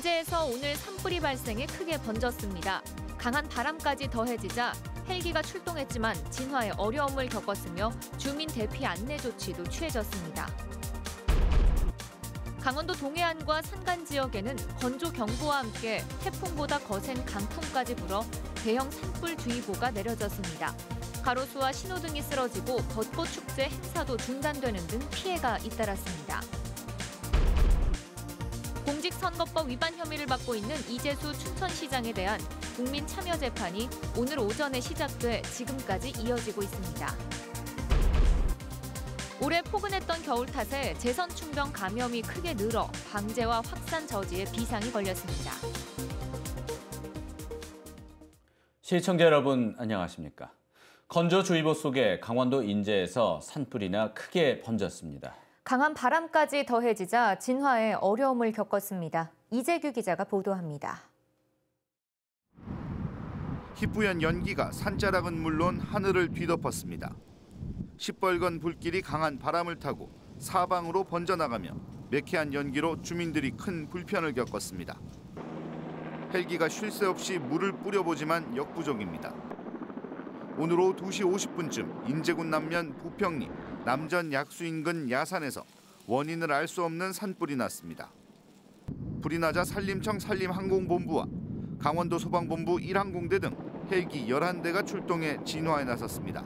인제에서 오늘 산불이 발생해 크게 번졌습니다. 강한 바람까지 더해지자 헬기가 출동했지만 진화에 어려움을 겪었으며 주민 대피 안내 조치도 취해졌습니다. 강원도 동해안과 산간 지역에는 건조 경보와 함께 태풍보다 거센 강풍까지 불어 대형 산불주의보가 내려졌습니다. 가로수와 신호등이 쓰러지고 벚꽃 축제 행사도 중단되는 등 피해가 잇따랐습니다. 공직선거법 위반 혐의를 받고 있는 이재수 춘천시장에 대한 국민 참여 재판이 오늘 오전에 시작돼 지금까지 이어지고 있습니다. 올해 포근했던 겨울 탓에 제선충병 감염이 크게 늘어 방제와 확산 저지에 비상이 걸렸습니다. 시청자 여러분 안녕하십니까? 건조주의보 속에 강원도 인제에서 산불이나 크게 번졌습니다. 강한 바람까지 더해지자 진화에 어려움을 겪었습니다. 이재규 기자가 보도합니다. 희뿌연 연기가 산자락은 물론 하늘을 뒤덮었습니다. 시뻘건 불길이 강한 바람을 타고 사방으로 번져나가며 매캐한 연기로 주민들이 큰 불편을 겪었습니다. 헬기가 쉴 새 없이 물을 뿌려보지만 역부족입니다. 오늘 오후 2시 50분쯤 인제군 남면 부평리 남전 약수 인근 야산에서 원인을 알 수 없는 산불이 났습니다. 불이 나자 산림청 산림항공본부와 강원도 소방본부 1항공대 등 헬기 11대가 출동해 진화에 나섰습니다.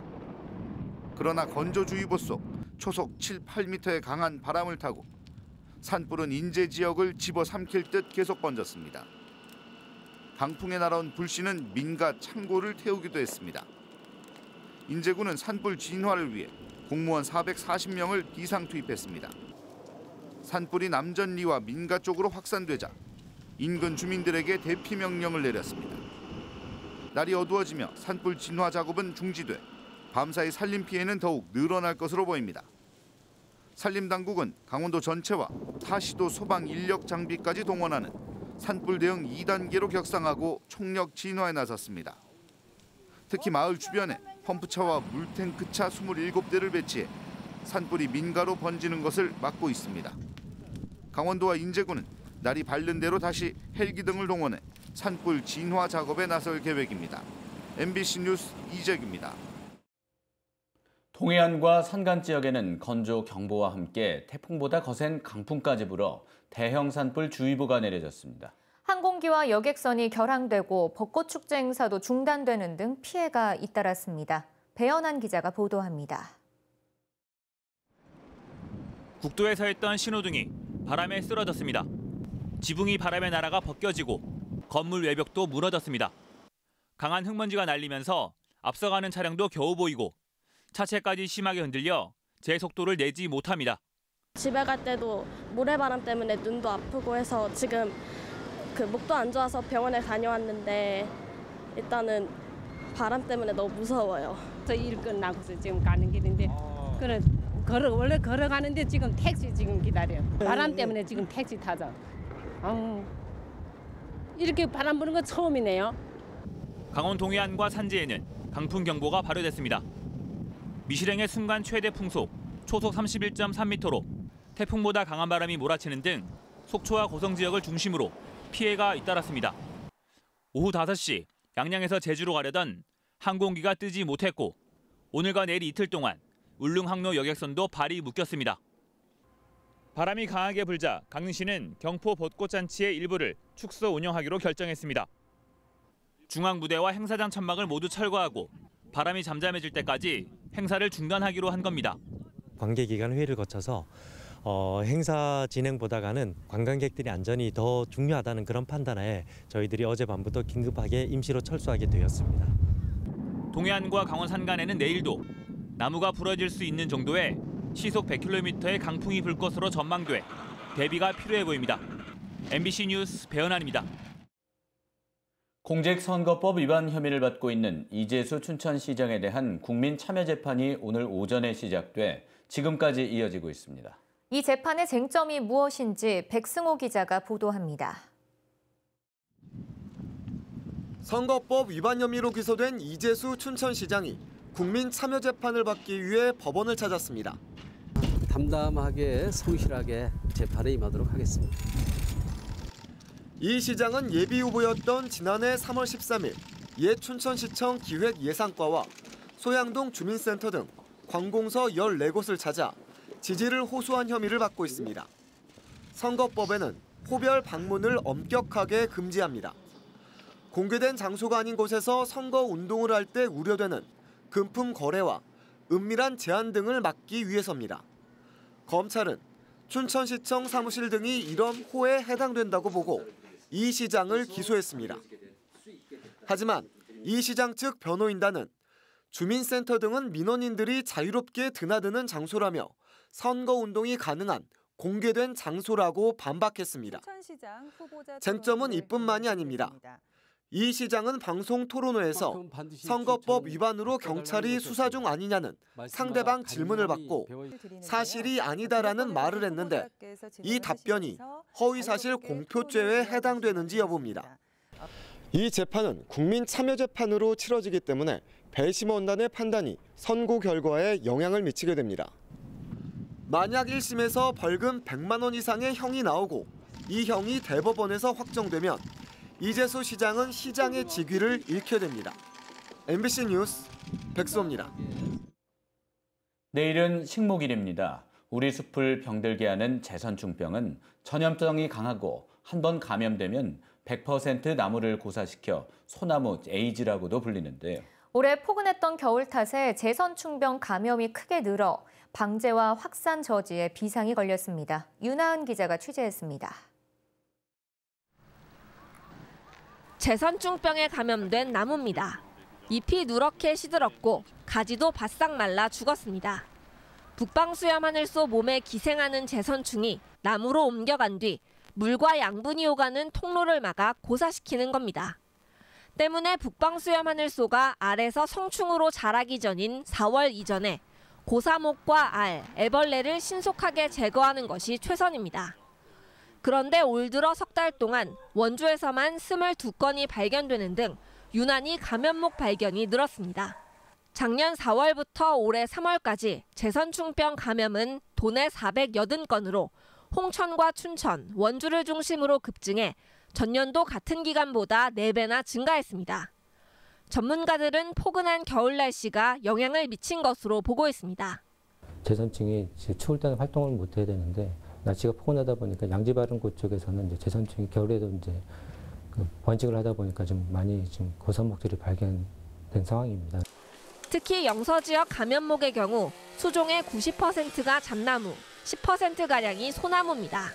그러나 건조주의보 속 초속 7, 8m의 강한 바람을 타고 산불은 인제 지역을 집어삼킬 듯 계속 번졌습니다. 강풍에 날아온 불씨는 민가 창고를 태우기도 했습니다. 인제군은 산불 진화를 위해 공무원 440명을 비상 투입했습니다. 산불이 남전리와 민가 쪽으로 확산되자 인근 주민들에게 대피 명령을 내렸습니다. 날이 어두워지며 산불 진화 작업은 중지돼 밤사이 산림 피해는 더욱 늘어날 것으로 보입니다. 산림당국은 강원도 전체와 타시도 소방 인력 장비까지 동원하는 산불 대응 2단계로 격상하고 총력 진화에 나섰습니다. 특히 마을 주변에 펌프차와 물탱크차 27대를 배치해 산불이 민가로 번지는 것을 막고 있습니다. 강원도와 인제군은 날이 밝는 대로 다시 헬기 등을 동원해 산불 진화 작업에 나설 계획입니다. MBC 뉴스 이재규입니다. 동해안과 산간 지역에는 건조 경보와 함께 태풍보다 거센 강풍까지 불어 대형 산불 주의보가 내려졌습니다. 항공기와 여객선이 결항되고 벚꽃 축제 행사도 중단되는 등 피해가 잇따랐습니다. 배연한 기자가 보도합니다. 국도에 서 있던 신호등이 바람에 쓰러졌습니다. 지붕이 바람에 날아가 벗겨지고 건물 외벽도 무너졌습니다. 강한 흙먼지가 날리면서 앞서가는 차량도 겨우 보이고 차체까지 심하게 흔들려 제 속도를 내지 못합니다. 집에 갈 때도 모래바람 때문에 눈도 아프고 해서 지금 목도 안 좋아서 병원에 다녀왔는데 일단은 바람 때문에 너무 무서워요. 저 일 끝나고서 지금 가는 길인데 원래 걸어가는데 지금 택시 지금 기다려요. 바람 때문에 지금 택시 타죠. 이렇게 바람 부는 건 처음이네요. 강원 동해안과 산지에는 강풍 경보가 발효됐습니다. 미실행의 순간 최대 풍속 초속 31.3m로 태풍보다 강한 바람이 몰아치는 등 속초와 고성 지역을 중심으로 피해가 잇따랐습니다. 오후 5시 양양에서 제주로 가려던 항공기가 뜨지 못했고 오늘과 내일 이틀 동안 울릉 항로 여객선도 발이 묶였습니다. 바람이 강하게 불자 강릉시는 경포 벚꽃잔치의 일부를 축소 운영하기로 결정했습니다. 중앙무대와 행사장 천막을 모두 철거하고 바람이 잠잠해질 때까지 행사를 중단하기로 한 겁니다. 관계기관 회의를 거쳐서 행사 진행보다는 관광객들의 안전이 더 중요하다는 그런 판단하에 저희들이 어젯밤부터 긴급하게 임시로 철수하게 되었습니다. 동해안과 강원 산간에는 내일도 나무가 부러질 수 있는 정도의 시속 100km의 강풍이 불 것으로 전망돼 대비가 필요해 보입니다. MBC 뉴스 배연한입니다. 공직선거법 위반 혐의를 받고 있는 이재수 춘천시장에 대한 국민 참여 재판이 오늘 오전에 시작돼 지금까지 이어지고 있습니다. 이 재판의 쟁점이 무엇인지 백승호 기자가 보도합니다. 선거법 위반 혐의로 기소된 이재수 춘천시장이 국민 참여 재판을 받기 위해 법원을 찾았습니다. 담담하게 성실하게 재판에 임하도록 하겠습니다. 이 시장은 예비 후보였던 지난해 3월 13일 옛 춘천시청 기획예산과와 소양동 주민센터 등 관공서 14곳을 찾아 지지를 호소한 혐의를 받고 있습니다. 선거법에는 호별 방문을 엄격하게 금지합니다. 공개된 장소가 아닌 곳에서 선거 운동을 할 때 우려되는 금품 거래와 은밀한 제한 등을 막기 위해서입니다. 검찰은 춘천시청 사무실 등이 이런 호에 해당된다고 보고 이 시장을 기소했습니다. 하지만 이 시장 측 변호인단은 주민센터 등은 민원인들이 자유롭게 드나드는 장소라며 선거운동이 가능한 공개된 장소라고 반박했습니다. 쟁점은 이뿐만이 아닙니다. 이 시장은 방송 토론회에서 선거법 위반으로 경찰이 수사 중 아니냐는 상대방 질문을 받고 사실이 아니다라는 말을 했는데 이 답변이 허위사실 공표죄에 해당되는지 여부입니다. 이 재판은 국민참여재판으로 치러지기 때문에 배심원단의 판단이 선고 결과에 영향을 미치게 됩니다. 만약 1심에서 벌금 100만 원 이상의 형이 나오고 이 형이 대법원에서 확정되면 이재수 시장은 시장의 직위를 잃게 됩니다. MBC 뉴스 백수호입니다. 내일은 식목일입니다. 우리 숲을 병들게 하는 제선충병은 전염성이 강하고 한번 감염되면 100% 나무를 고사시켜 소나무 에이즈라고도 불리는데요. 올해 포근했던 겨울 탓에 제선충병 감염이 크게 늘어 방제와 확산 저지에 비상이 걸렸습니다. 윤하은 기자가 취재했습니다. 제선충병에 감염된 나무입니다. 잎이 누렇게 시들었고 가지도 바싹 말라 죽었습니다. 북방수염 하늘소 몸에 기생하는 제선충이 나무로 옮겨간 뒤 물과 양분이 오가는 통로를 막아 고사시키는 겁니다. 때문에 북방수염 하늘소가 알에서 성충으로 자라기 전인 4월 이전에 고사목과 알, 애벌레를 신속하게 제거하는 것이 최선입니다. 그런데 올 들어 석 달 동안 원주에서만 22건이 발견되는 등 유난히 감염목 발견이 늘었습니다. 작년 4월부터 올해 3월까지 제선충병 감염은 도내 480건으로 홍천과 춘천, 원주를 중심으로 급증해 전년도 같은 기간보다 4배나 증가했습니다. 전문가들은 포근한 겨울 날씨가 영향을 미친 것으로 보고 있습니다. 제선충이 추울 때는 활동을 못 해야 되는데 날씨가 포근하다 보니까 양지바른곳 쪽에서는 이제 제선충이 겨울에도 이제 번식을 하다 보니까 좀 많이 지금 고사목들이 발견된 상황입니다. 특히 영서 지역 감염목의 경우 수종의 90%가 잣나무, 10%가량이 소나무입니다.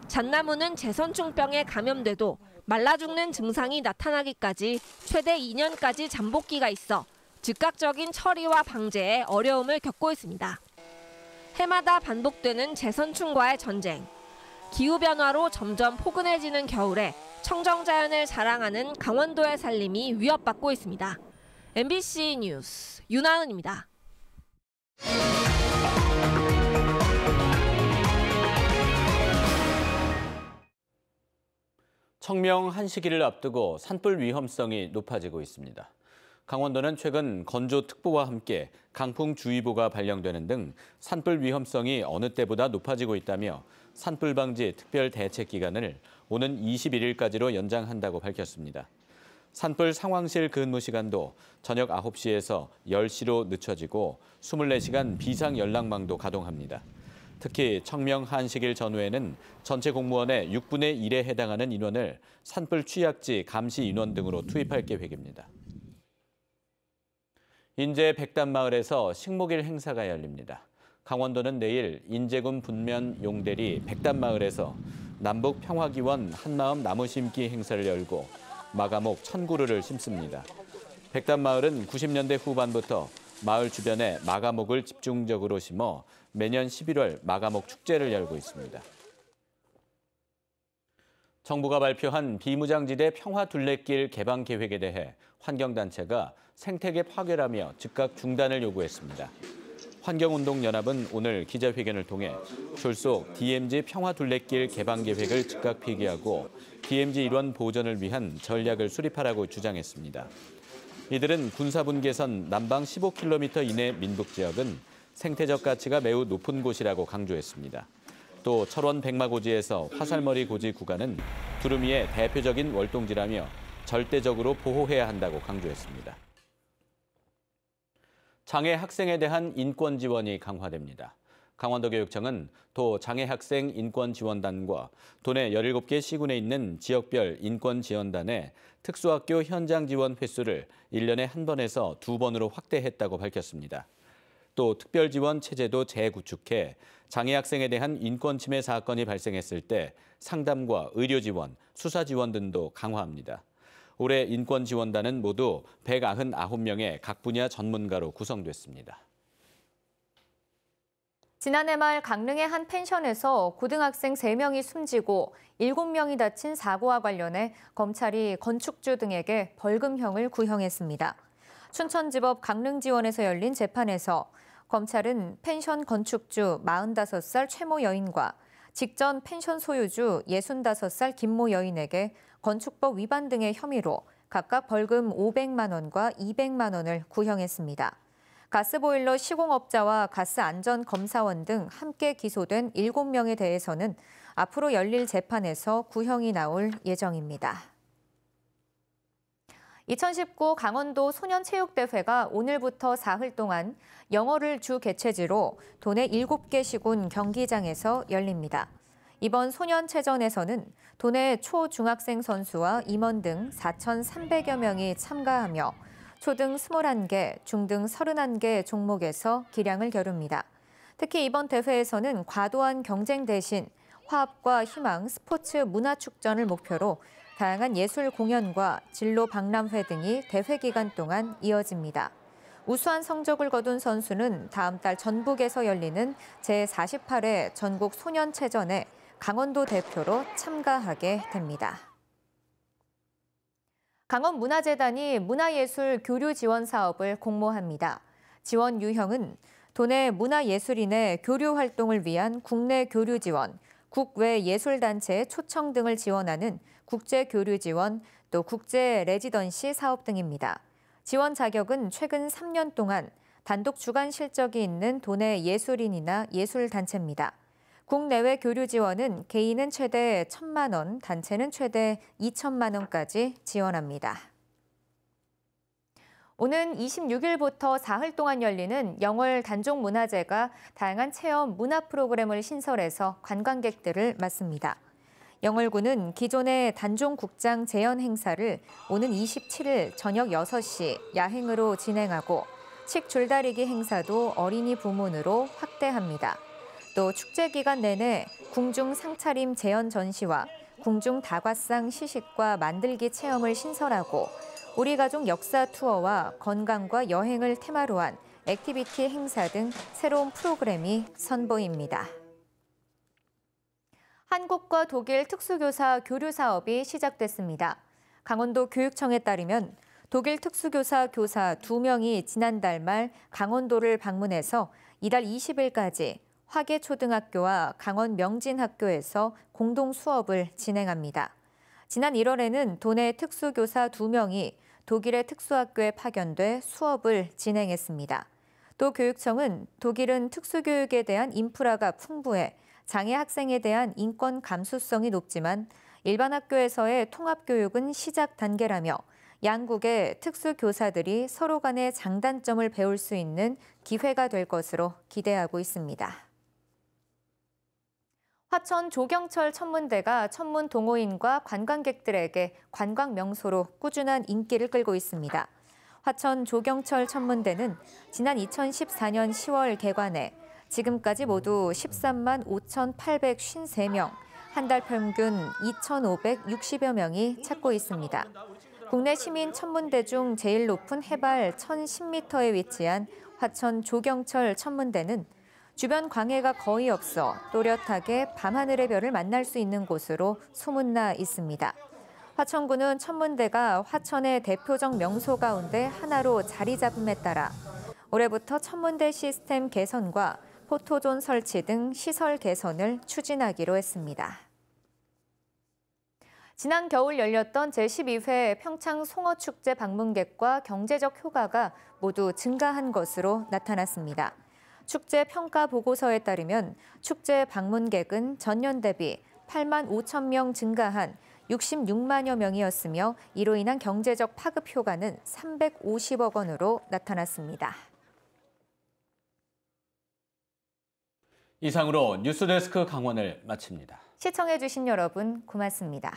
잣나무는 제선충병에 감염돼도 말라 죽는 증상이 나타나기까지 최대 2년까지 잠복기가 있어 즉각적인 처리와 방제에 어려움을 겪고 있습니다. 해마다 반복되는 제선충과의 전쟁. 기후변화로 점점 포근해지는 겨울에 청정자연을 자랑하는 강원도의 살림이 위협받고 있습니다. MBC 뉴스 윤하은입니다. 청명 한시기를 앞두고 산불 위험성이 높아지고 있습니다. 강원도는 최근 건조특보와 함께 강풍주의보가 발령되는 등 산불 위험성이 어느 때보다 높아지고 있다며 산불 방지 특별 대책 기간을 오는 21일까지로 연장한다고 밝혔습니다. 산불 상황실 근무 시간도 저녁 9시에서 10시로 늦춰지고 24시간 비상 연락망도 가동합니다. 특히 청명 한시길 전후에는 전체 공무원의 6분의 1에 해당하는 인원을 산불 취약지 감시 인원 등으로 투입할 계획입니다. 인제 백담마을에서 식목일 행사가 열립니다. 강원도는 내일 인제군 분면 용대리 백담마을에서 남북 평화기원 한마음 나무 심기 행사를 열고 마가목 1000그루를 심습니다. 백담마을은 90년대 후반부터 마을 주변에 마가목을 집중적으로 심어 매년 11월 마가목 축제를 열고 있습니다. 정부가 발표한 비무장지대 평화둘레길 개방 계획에 대해 환경단체가 생태계 파괴라며 즉각 중단을 요구했습니다. 환경운동연합은 오늘 기자회견을 통해 졸속 DMZ 평화둘레길 개방 계획을 즉각 폐기하고 DMZ 일원 보전을 위한 전략을 수립하라고 주장했습니다. 이들은 군사분계선 남방 15km 이내 민북지역은 생태적 가치가 매우 높은 곳이라고 강조했습니다. 또 철원 백마고지에서 화살머리 고지 구간은 두루미의 대표적인 월동지라며 절대적으로 보호해야 한다고 강조했습니다. 장애 학생에 대한 인권 지원이 강화됩니다. 강원도교육청은 도 장애학생 인권지원단과 도내 17개 시군에 있는 지역별 인권지원단의 특수학교 현장 지원 횟수를 1년에 1번에서 2번으로 확대했다고 밝혔습니다. 또 특별지원 체제도 재구축해 장애학생에 대한 인권 침해 사건이 발생했을 때 상담과 의료 지원, 수사 지원 등도 강화합니다. 올해 인권지원단은 모두 199명의 각 분야 전문가로 구성됐습니다. 지난해 말 강릉의 한 펜션에서 고등학생 3명이 숨지고 7명이 다친 사고와 관련해 검찰이 건축주 등에게 벌금형을 구형했습니다. 춘천지법 강릉지원에서 열린 재판에서 검찰은 펜션 건축주 45살 최모 여인과 직전 펜션 소유주 65살 김모 여인에게 건축법 위반 등의 혐의로 각각 벌금 500만 원과 200만 원을 구형했습니다. 가스보일러 시공업자와 가스안전검사원 등 함께 기소된 7명에 대해서는 앞으로 열릴 재판에서 구형이 나올 예정입니다. 2019 강원도 소년체육대회가 오늘부터 사흘 동안 영어를 주 개최지로 도내 7개 시군 경기장에서 열립니다. 이번 소년체전에서는 도내 초, 중학생 선수와 임원 등 4,300여 명이 참가하며 초등 21개, 중등 31개 종목에서 기량을 겨룹니다. 특히 이번 대회에서는 과도한 경쟁 대신 화합과 희망, 스포츠 문화축전을 목표로 다양한 예술 공연과 진로 박람회 등이 대회 기간 동안 이어집니다. 우수한 성적을 거둔 선수는 다음 달 전북에서 열리는 제48회 전국 소년체전에 강원도 대표로 참가하게 됩니다. 강원문화재단이 문화예술 교류 지원 사업을 공모합니다. 지원 유형은 도내 문화예술인의 교류 활동을 위한 국내 교류 지원, 국외 예술단체의 초청 등을 지원하는 국제교류 지원, 또 국제 레지던시 사업 등입니다. 지원 자격은 최근 3년 동안 단독 주간 실적이 있는 도내 예술인이나 예술단체입니다. 국내외 교류 지원은 개인은 최대 1,000만 원, 단체는 최대 2,000만 원까지 지원합니다. 오는 26일부터 사흘 동안 열리는 영월 단종문화제가 다양한 체험 문화 프로그램을 신설해서 관광객들을 맞습니다. 영월군은 기존의 단종국장 재연 행사를 오는 27일 저녁 6시 야행으로 진행하고 칡줄다리기 행사도 어린이 부문으로 확대합니다. 또 축제 기간 내내 궁중 상차림 재연 전시와 궁중 다과상 시식과 만들기 체험을 신설하고 우리 가족 역사 투어와 건강과 여행을 테마로 한 액티비티 행사 등 새로운 프로그램이 선보입니다. 한국과 독일 특수교사 교류 사업이 시작됐습니다. 강원도 교육청에 따르면 독일 특수교사 교사 2명이 지난달 말 강원도를 방문해서 이달 20일까지 화계초등학교와 강원 명진학교에서 공동 수업을 진행합니다. 지난 1월에는 도내 특수교사 2명이 독일의 특수학교에 파견돼 수업을 진행했습니다. 또 교육청은 독일은 특수교육에 대한 인프라가 풍부해 장애 학생에 대한 인권 감수성이 높지만 일반 학교에서의 통합교육은 시작 단계라며 양국의 특수교사들이 서로 간의 장단점을 배울 수 있는 기회가 될 것으로 기대하고 있습니다. 화천 조경철 천문대가 천문 동호인과 관광객들에게 관광 명소로 꾸준한 인기를 끌고 있습니다. 화천 조경철 천문대는 지난 2014년 10월 개관해 지금까지 모두 13만 5,853명, 한 달 평균 2,560여 명이 찾고 있습니다. 국내 시민 천문대 중 제일 높은 해발 1,010m에 위치한 화천 조경철 천문대는 주변 광해가 거의 없어 또렷하게 밤하늘의 별을 만날 수 있는 곳으로 소문나 있습니다. 화천군은 천문대가 화천의 대표적 명소 가운데 하나로 자리 잡음에 따라 올해부터 천문대 시스템 개선과 포토존 설치 등 시설 개선을 추진하기로 했습니다. 지난 겨울 열렸던 제12회 평창 송어축제 방문객과 경제적 효과가 모두 증가한 것으로 나타났습니다. 축제 평가 보고서에 따르면 축제 방문객은 전년 대비 8만 5천 명 증가한 66만여 명이었으며 이로 인한 경제적 파급 효과는 350억 원으로 나타났습니다. 이상으로 뉴스데스크 강원을 마칩니다. 시청해주신 여러분 고맙습니다.